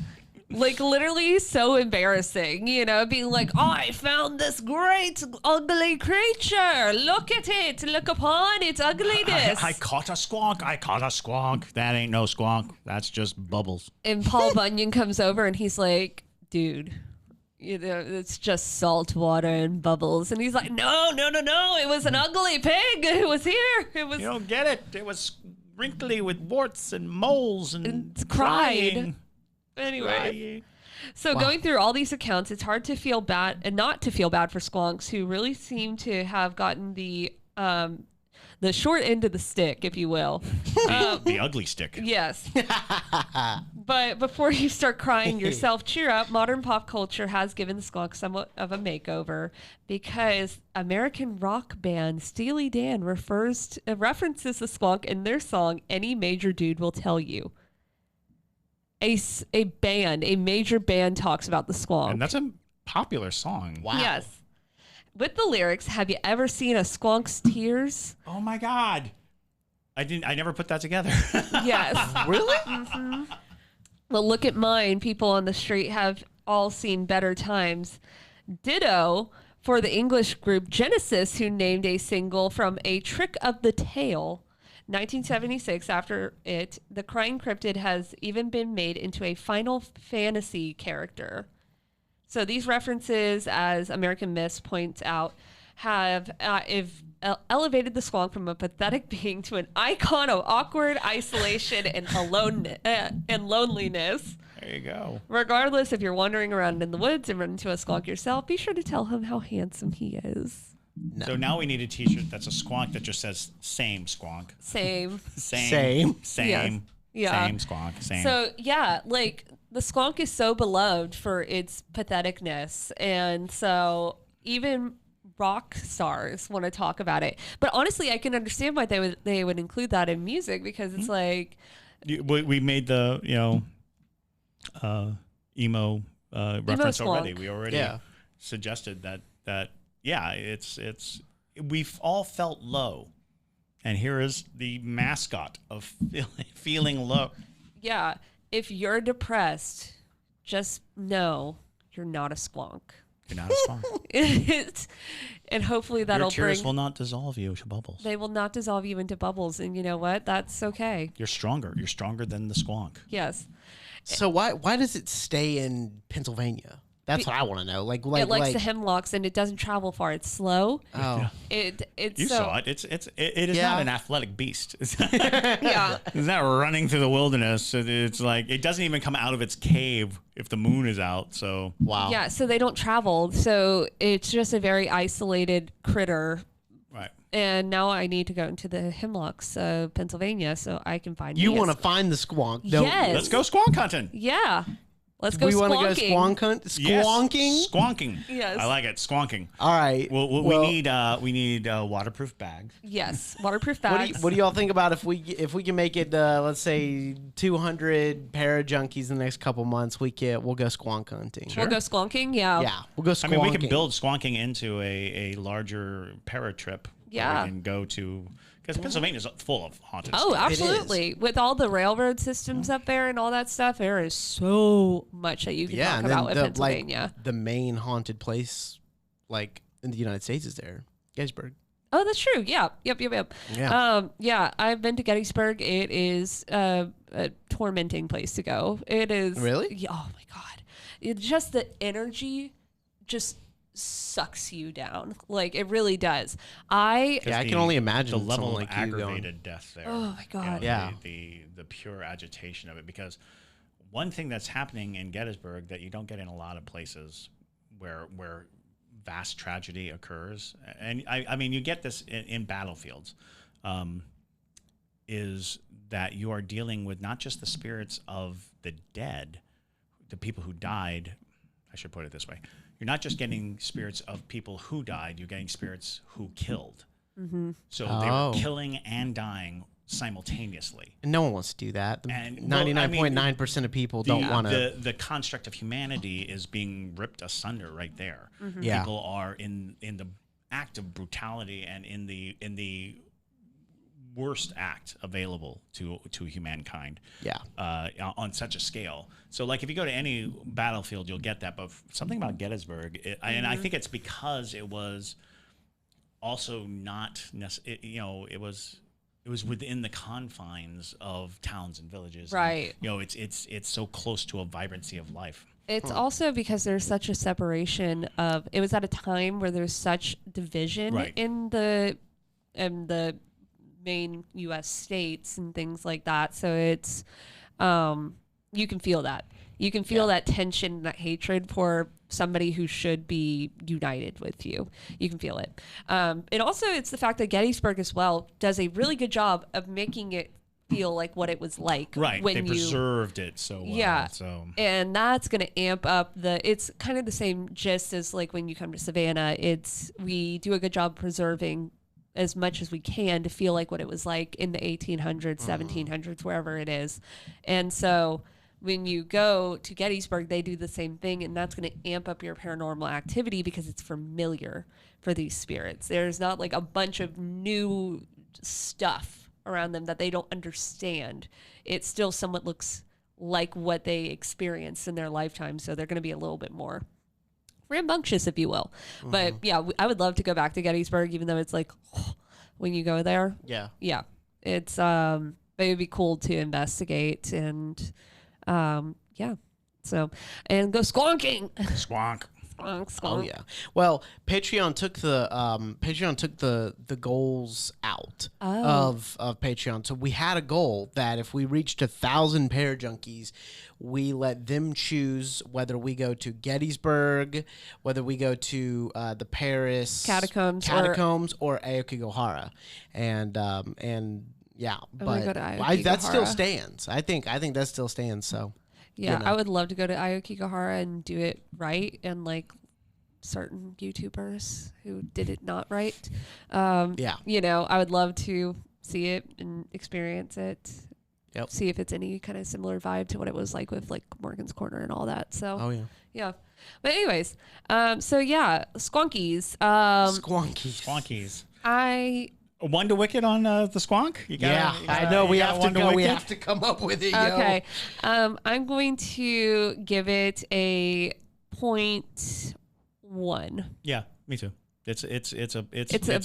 [SPEAKER 3] Like literally so embarrassing, you know, being like, I found this great ugly creature. Look at it. Look upon its ugliness.
[SPEAKER 2] I caught a squonk. I caught a squonk. That ain't no squonk. That's just bubbles.
[SPEAKER 3] And Paul Bunyan comes over and he's like, dude, you know, it's just salt water and bubbles. And he's like, no. It was an ugly pig. It was here. It was.
[SPEAKER 2] You don't get it. It was wrinkly with warts and moles and
[SPEAKER 3] Cried.
[SPEAKER 2] crying.
[SPEAKER 3] Anyway.
[SPEAKER 2] Crying.
[SPEAKER 3] So going through all these accounts, it's hard to feel bad and not to feel bad for squonks who really seem to have gotten the short end of the stick, if you will.
[SPEAKER 2] The ugly stick.
[SPEAKER 3] Yes. But before you start crying yourself, cheer up. Modern pop culture has given the squonk somewhat of a makeover because American rock band Steely Dan references the squonk in their song "Any Major Dude Will Tell You." A major band talks about the squonk.
[SPEAKER 2] And that's a popular song.
[SPEAKER 4] Wow.
[SPEAKER 3] Yes. With the lyrics, have you ever seen a squonk's tears?
[SPEAKER 2] Oh my God. I never put that together.
[SPEAKER 3] Yes.
[SPEAKER 4] Really?
[SPEAKER 3] Well, look at mine. People on the street have all seen better times. Ditto for the English group Genesis, who named a single from A Trick of the Tail. 1976, after it, the crying cryptid has even been made into a Final Fantasy character. So these references, as American Myths points out, have elevated the squonk from a pathetic being to an icon of awkward isolation and loneliness.
[SPEAKER 2] There you go.
[SPEAKER 3] Regardless, if you're wandering around in the woods and run into a squonk yourself, be sure to tell him how handsome he is.
[SPEAKER 4] No.
[SPEAKER 2] So now we need a t-shirt that's a squonk that just says same squonk.
[SPEAKER 3] Same.
[SPEAKER 2] Same.
[SPEAKER 3] Yes. Yeah.
[SPEAKER 2] Same squonk. Same.
[SPEAKER 3] So yeah, like the squonk is so beloved for its patheticness, and so even rock stars want to talk about it. But honestly, I can understand why they would include that in music because it's like
[SPEAKER 2] we made the emo reference
[SPEAKER 3] squonk.
[SPEAKER 2] already. We already suggested that yeah, it's we've all felt low, and here is the mascot of feeling low.
[SPEAKER 3] Yeah, if you're depressed, just know you're not a squonk.
[SPEAKER 2] You're not a squonk.
[SPEAKER 3] And hopefully that'll
[SPEAKER 2] Your tears
[SPEAKER 3] bring.
[SPEAKER 2] will not dissolve you to bubbles.
[SPEAKER 3] They will not dissolve you into bubbles, and you know what? That's okay.
[SPEAKER 2] You're stronger. You're stronger than the squonk.
[SPEAKER 3] Yes.
[SPEAKER 4] So why does it stay in Pennsylvania? That's what I want to know. Like
[SPEAKER 3] It likes the hemlocks and it doesn't travel far. It's slow.
[SPEAKER 4] Oh,
[SPEAKER 3] It's
[SPEAKER 2] You
[SPEAKER 3] so,
[SPEAKER 2] saw it. It is
[SPEAKER 4] Yeah.
[SPEAKER 2] not an athletic beast. It's
[SPEAKER 3] Yeah.
[SPEAKER 2] not running through the wilderness. It's like it doesn't even come out of its cave if the moon is out. So
[SPEAKER 4] wow.
[SPEAKER 3] Yeah, so they don't travel. So it's just a very isolated critter.
[SPEAKER 2] right.
[SPEAKER 3] And now I need to go into the hemlocks of Pennsylvania so I can find
[SPEAKER 4] You
[SPEAKER 3] me a
[SPEAKER 4] want to find the squonk? Don't
[SPEAKER 3] Yes.
[SPEAKER 2] Let's go squonk hunting.
[SPEAKER 3] Yeah. Let's go
[SPEAKER 4] We want to go
[SPEAKER 3] squonking.
[SPEAKER 4] squonk hunt?
[SPEAKER 2] Yes.
[SPEAKER 4] Squonking?
[SPEAKER 2] Squonking.
[SPEAKER 3] Yes.
[SPEAKER 2] I like it. Squonking.
[SPEAKER 4] All right.
[SPEAKER 2] Well, we need waterproof bags.
[SPEAKER 3] Yes, waterproof bags.
[SPEAKER 4] What do y'all think about if we can make it let's say 200 para junkies in the next couple months? We'll go squonk hunting.
[SPEAKER 3] We'll go squonking? Yeah.
[SPEAKER 4] Yeah, we'll go squonking.
[SPEAKER 2] I mean, we can build squonking into a larger para trip.
[SPEAKER 3] Yeah.
[SPEAKER 2] We can go to because Pennsylvania is full of haunted.
[SPEAKER 3] Oh,
[SPEAKER 2] stuff.
[SPEAKER 3] absolutely. With all the railroad systems up there and all that stuff, there is so much that you can talk
[SPEAKER 4] and
[SPEAKER 3] about
[SPEAKER 4] then
[SPEAKER 3] with Pennsylvania.
[SPEAKER 4] the main haunted place, like in the United States, is there, Gettysburg.
[SPEAKER 3] Oh, that's true. Yeah. Yep.
[SPEAKER 4] Yeah.
[SPEAKER 3] Yeah, I've been to Gettysburg. It is a tormenting place to go. It is.
[SPEAKER 4] Really?
[SPEAKER 3] Yeah, oh, my God. It's just the energy just sucks you down. Like, it really does.
[SPEAKER 4] Yeah, I can only imagine
[SPEAKER 2] the level
[SPEAKER 4] someone
[SPEAKER 2] of
[SPEAKER 4] like you going.
[SPEAKER 2] aggravated death there.
[SPEAKER 3] Oh, my God.
[SPEAKER 4] Yeah.
[SPEAKER 2] The pure agitation of it. Because one thing that's happening in Gettysburg that you don't get in a lot of places where vast tragedy occurs, and I mean you get this in battlefields, is that you are dealing with not just the spirits of the dead, the people who died. I should put it this way. You're not just getting spirits of people who died, you're getting spirits who killed. Mm-hmm. So they were killing and dying simultaneously.
[SPEAKER 4] And no one wants to do that.
[SPEAKER 2] And
[SPEAKER 4] 99.9% of people don't want to.
[SPEAKER 2] The construct of humanity is being ripped asunder right there.
[SPEAKER 3] Mm-hmm.
[SPEAKER 4] Yeah.
[SPEAKER 2] People are in the act of brutality and in the worst act available to humankind.
[SPEAKER 4] Yeah.
[SPEAKER 2] On such a scale. So like if you go to any battlefield, you'll get that. But something about Gettysburg, and I think it's because it was also not it was within the confines of towns and villages.
[SPEAKER 3] Right.
[SPEAKER 2] And, it's so close to a vibrancy of life.
[SPEAKER 3] It's also because there's such a separation of. It was at a time where there's such division
[SPEAKER 2] Right.
[SPEAKER 3] in the main U.S. states and things like that. So it's you can feel that. You can feel that tension, that hatred for somebody who should be united with you. You can feel it. And also, it's the fact that Gettysburg as well does a really good job of making it feel like what it was like.
[SPEAKER 2] Right.
[SPEAKER 3] When
[SPEAKER 2] they preserved it so well.
[SPEAKER 3] Yeah.
[SPEAKER 2] So.
[SPEAKER 3] And that's going to amp up it's kind of the same gist as like when you come to Savannah. We do a good job preserving as much as we can to feel like what it was like in the 1800s, 1700s, wherever it is. And so when you go to Gettysburg, they do the same thing, and that's going to amp up your paranormal activity because it's familiar for these spirits. There's not like a bunch of new stuff around them that they don't understand. It still somewhat looks like what they experienced in their lifetime, so they're going to be a little bit more rambunctious, if you will. But yeah, I would love to go back to Gettysburg, even though it's like when you go there. Yeah, it's it would be cool to investigate and so and go squonking.
[SPEAKER 2] Squonk.
[SPEAKER 3] Squonk, squonk.
[SPEAKER 4] Oh yeah. Well, Patreon took the goals out of Patreon. So we had a goal that if we reached 1,000 Parajunkies, we let them choose whether we go to Gettysburg, whether we go to the Paris
[SPEAKER 3] Catacombs
[SPEAKER 4] or Aokigahara, and yeah,
[SPEAKER 3] go to
[SPEAKER 4] that still
[SPEAKER 3] Aokigahara.
[SPEAKER 4] stands. I think that still stands. So.
[SPEAKER 3] Yeah,
[SPEAKER 4] You know.
[SPEAKER 3] I would love to go to Aokigahara and do it right, and like certain YouTubers who did it not right.
[SPEAKER 4] Yeah.
[SPEAKER 3] I would love to see it and experience it.
[SPEAKER 4] Yep.
[SPEAKER 3] See if it's any kind of similar vibe to what it was like with like Morgan's Corner and all that. So.
[SPEAKER 4] Oh yeah.
[SPEAKER 3] Yeah. But anyways, so yeah, squonkies.
[SPEAKER 4] Squonkies.
[SPEAKER 3] I.
[SPEAKER 2] One to wicket on the squonk.
[SPEAKER 4] I know we have to go. We have to come up with it.
[SPEAKER 3] Okay. I'm going to give it a 0.1.
[SPEAKER 2] Yeah, me too. It's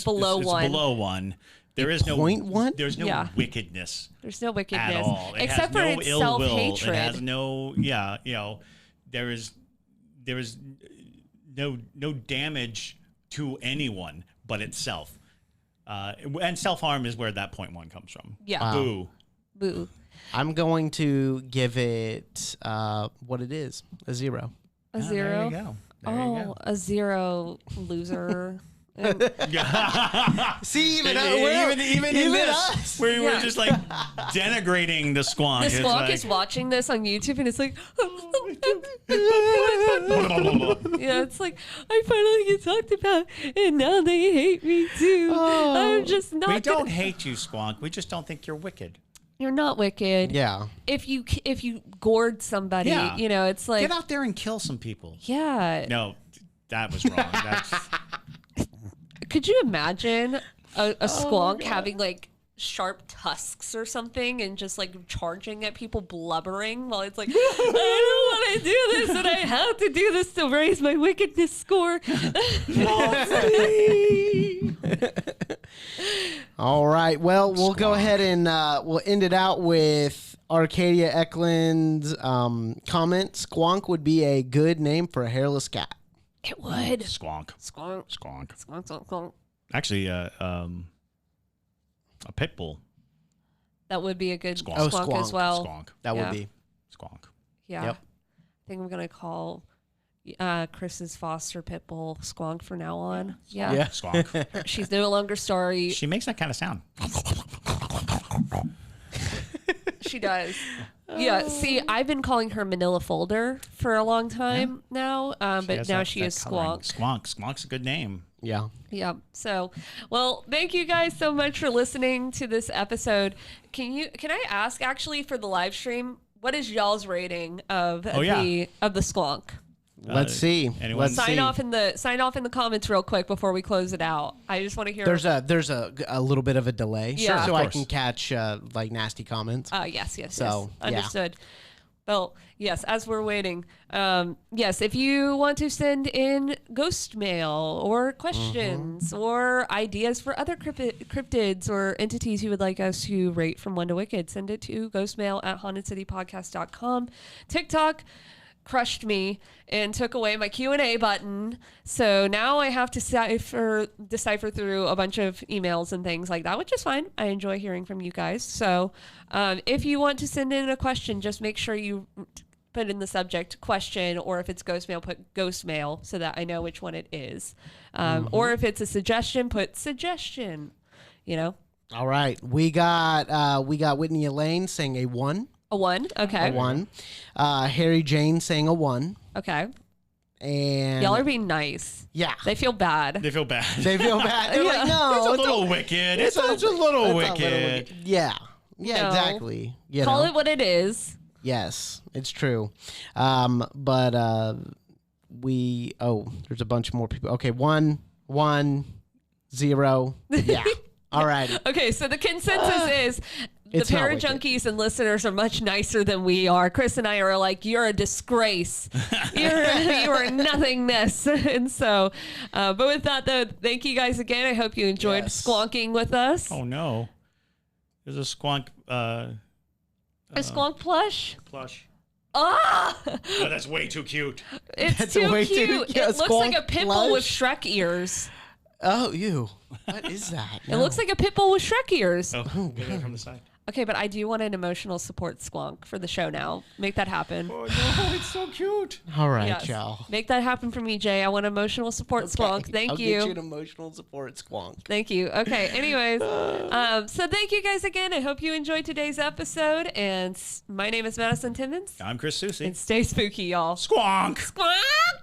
[SPEAKER 3] below one.
[SPEAKER 2] It's below one. There is no
[SPEAKER 4] 0.1?
[SPEAKER 2] There's no wickedness.
[SPEAKER 3] There's no wickedness
[SPEAKER 2] at all. It
[SPEAKER 3] except
[SPEAKER 2] has
[SPEAKER 3] for
[SPEAKER 2] no
[SPEAKER 3] its
[SPEAKER 2] ill will.
[SPEAKER 3] self-hatred.
[SPEAKER 2] It has no there is no damage to anyone but itself. And self-harm is where that 0.1 comes from.
[SPEAKER 3] Yeah.
[SPEAKER 2] Boo.
[SPEAKER 3] Boo.
[SPEAKER 4] I'm going to give it what it is, a 0.
[SPEAKER 3] A 0.
[SPEAKER 2] There you go. There you go.
[SPEAKER 3] A 0 loser.
[SPEAKER 4] See, even
[SPEAKER 2] us, we're just like denigrating the squonk.
[SPEAKER 3] The squonk is watching this on YouTube and it's like, yeah, it's like, I finally get talked about and now they hate me too. I'm just not.
[SPEAKER 2] We don't hate you, squonk. We just don't think you're wicked.
[SPEAKER 3] You're not wicked.
[SPEAKER 4] Yeah.
[SPEAKER 3] If you gored somebody,
[SPEAKER 2] Yeah.
[SPEAKER 3] It's like,
[SPEAKER 2] Get out there and kill some people.
[SPEAKER 3] yeah.
[SPEAKER 2] No, that was wrong. That's
[SPEAKER 3] Could you imagine a squonk having like sharp tusks or something and just like charging at people, blubbering while it's like, I don't want to do this and I have to do this to raise my wickedness score.
[SPEAKER 4] All right. Well, we'll go ahead and we'll end it out with Arcadia Eklund's comment. Squonk would be a good name for a hairless cat.
[SPEAKER 3] It would.
[SPEAKER 2] squonk.
[SPEAKER 3] Squonk.
[SPEAKER 2] Squonk.
[SPEAKER 3] Squonk, squonk, squonk.
[SPEAKER 2] Actually, a pit bull.
[SPEAKER 3] That would be a good
[SPEAKER 2] Squonk.
[SPEAKER 3] squonk, as well.
[SPEAKER 2] Squonk.
[SPEAKER 4] That
[SPEAKER 3] Yeah.
[SPEAKER 4] would be.
[SPEAKER 2] Squonk.
[SPEAKER 3] Yeah.
[SPEAKER 4] Yep.
[SPEAKER 3] I think I'm going to call Chris's foster pit bull Squonk from now on. Yeah.
[SPEAKER 4] Yeah.
[SPEAKER 2] Squonk.
[SPEAKER 3] She's no longer sorry.
[SPEAKER 2] She makes that kind of sound.
[SPEAKER 3] She does. Yeah. See, I've been calling her Manila Folder for a long time now, but now she is Squonk.
[SPEAKER 2] Squonk. Squonk's a good name.
[SPEAKER 4] Yeah.
[SPEAKER 3] Yeah. So, well, thank you guys so much for listening to this episode. Can I ask actually for the live stream, what is y'all's rating of the Squonk?
[SPEAKER 4] Let's see.
[SPEAKER 2] anyone-
[SPEAKER 4] Let's
[SPEAKER 3] Sign
[SPEAKER 4] see.
[SPEAKER 3] off in the comments real quick before we close it out. I just want to hear.
[SPEAKER 4] There's a little bit of a delay,
[SPEAKER 3] Yeah.
[SPEAKER 4] so
[SPEAKER 2] Of
[SPEAKER 4] I
[SPEAKER 2] course.
[SPEAKER 4] can catch like nasty comments.
[SPEAKER 3] Yes.
[SPEAKER 4] So, yeah.
[SPEAKER 3] Understood. Well, yes, as we're waiting, yes, if you want to send in ghost mail or questions or ideas for other cryptids or entities you would like us to rate from 1 to Wicked, send it to ghostmail@hauntedcitypodcast.com. TikTok crushed me and took away my Q&A button. So now I have to decipher through a bunch of emails and things like that, which is fine. I enjoy hearing from you guys. So if you want to send in a question, just make sure you put in the subject question, or if it's ghost mail, put ghost mail so that I know which one it is. Or if it's a suggestion, put suggestion, you know.
[SPEAKER 4] All right, we got Whitney Elaine saying a 1.
[SPEAKER 3] A 1? Okay.
[SPEAKER 4] A 1. Harry Jane saying a 1.
[SPEAKER 3] Okay.
[SPEAKER 4] And
[SPEAKER 3] Y'all are being nice.
[SPEAKER 4] yeah,
[SPEAKER 3] They feel bad.
[SPEAKER 2] They feel bad.
[SPEAKER 4] they feel bad. They're like, no,
[SPEAKER 2] It's a little wicked. It's a little wicked.
[SPEAKER 4] Yeah,
[SPEAKER 3] No.
[SPEAKER 4] exactly. You
[SPEAKER 3] Call
[SPEAKER 4] know?
[SPEAKER 3] it what it is.
[SPEAKER 4] Yes, it's true. But there's a bunch more people. Okay, 1, 0. Yeah. All righty.
[SPEAKER 3] Okay, so the consensus is the
[SPEAKER 4] It's not wicked.
[SPEAKER 3] Parajunkies and listeners are much nicer than we are. Chris and I are like, you're a disgrace. You are nothingness. And so, but with that, though, thank you guys again. I hope you enjoyed
[SPEAKER 4] Yes.
[SPEAKER 3] squonking with us.
[SPEAKER 2] Oh no, there's a squonk
[SPEAKER 3] A squonk plush?
[SPEAKER 2] plush.
[SPEAKER 3] Ah!
[SPEAKER 2] Oh, that's way too cute.
[SPEAKER 3] It's
[SPEAKER 4] That's
[SPEAKER 3] too
[SPEAKER 4] way too
[SPEAKER 3] cute.
[SPEAKER 4] cute.
[SPEAKER 3] It
[SPEAKER 4] A
[SPEAKER 3] looks like a
[SPEAKER 4] squonk
[SPEAKER 3] pit bull with
[SPEAKER 4] plush?
[SPEAKER 3] Shrek ears.
[SPEAKER 4] Oh, you. What is that?
[SPEAKER 3] It looks like a pit bull with Shrek ears.
[SPEAKER 2] Oh, get it from the side.
[SPEAKER 3] Okay, but I do want an emotional support squonk for the show now. Make that happen.
[SPEAKER 2] Oh no, it's so cute.
[SPEAKER 4] All right,
[SPEAKER 3] Yes.
[SPEAKER 4] y'all.
[SPEAKER 3] Make that happen for me, Jay. I want emotional support squonk. Thank
[SPEAKER 4] I'll
[SPEAKER 3] you.
[SPEAKER 4] get you an emotional support squonk.
[SPEAKER 3] Thank you. Okay. Anyways, so thank you guys again. I hope you enjoyed today's episode. And my name is Madison Timmons.
[SPEAKER 2] I'm Chris Susie.
[SPEAKER 3] And stay spooky, y'all.
[SPEAKER 2] Squonk.
[SPEAKER 3] Squonk!